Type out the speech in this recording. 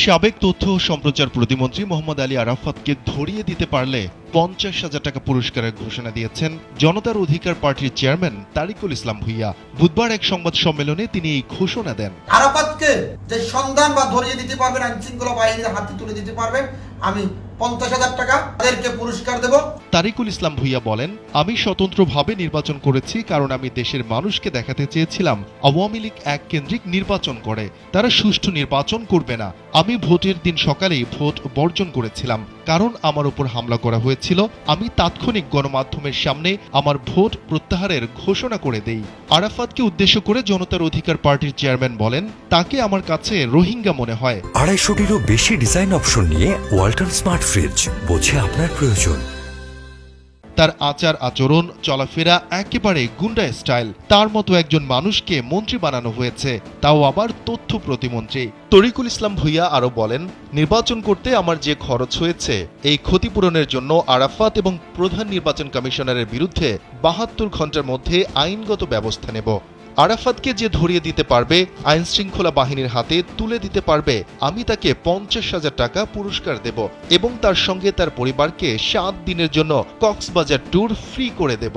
সাবেক তথ্য ও সম্প্রচার প্রতিমন্ত্রী মোহাম্মদ আলী আরাফাতকে ধরিয়ে দিতে পারলে ৫০,০০০ টাকা পুরস্কারের ঘোষণা দিয়েছেন জনতার অধিকার পার্টির চেয়ারম্যান তারিকুল ইসলাম ভূঁইয়া। বুধবার এক সংবাদ সম্মেলনে তিনি এই ঘোষণা দেন। আরাফাতকে যে সন্ধান বা ধরিয়ে দিতে পারবেন, আইন শৃঙ্খলা বাহিনীর হাতে তুলে দিতে পারবেন, আমি ৫০,০০০ টাকা তাদেরকে পুরস্কার দেব। তারিকুল ইসলাম ভূঁইয়া বলেন, আমি স্বতন্ত্রভাবে নির্বাচন করেছি কারণ আমি দেশের মানুষকে দেখাতে চেয়েছিলাম আওয়ামী লীগ এক কেন্দ্রিক নির্বাচন করে, তারা সুষ্ঠু নির্বাচন করবে না। আমি ভোটের দিন সকালেই ভোট বর্জন করেছিলাম কারণ আমার উপর হামলা করা হয়েছিল। আমি তাৎক্ষণিক গণমাধ্যমের সামনে আমার ভোট প্রত্যাহারের ঘোষণা করে দেই। আরাফাতকে উদ্দেশ্য করে জনতার অধিকার পার্টির চেয়ারম্যান বলেন, তাকে আমার কাছে রোহিঙ্গা মনে হয়। ২৫০টিরও বেশি ডিজাইন অপশন নিয়ে ওয়ালটন স্মার্ট ফ্রিজ, বোঝে আপনার প্রয়োজন। তার আচার আচরণ চলাফেরা একেবারে গুন্ডা স্টাইল। তার মতো একজন মানুষকে মন্ত্রী বানানো হয়েছে, তাও আবার তথ্য প্রতিমন্ত্রী। তরিকুল ইসলাম ভূঁইয়া আরো বলেন, নির্বাচন করতে আমার যে খরচ হয়েছে এই ক্ষতিপূরণের জন্য আরাফাত এবং প্রধান নির্বাচন কমিশনারের বিরুদ্ধে ৭২ ঘন্টার মধ্যে আইনগত ব্যবস্থা নেব। আরাফাতকে যে ধরিয়ে দিতে পারবে, আইন শৃঙ্খলা বাহিনীর হাতে তুলে দিতে পারবে, আমি তাকে ৫০,০০০ টাকা পুরস্কার দেব এবং তার সঙ্গে তার পরিবারকে ৭ দিনের জন্য কক্সবাজার ট্যুর ফ্রি করে দেব।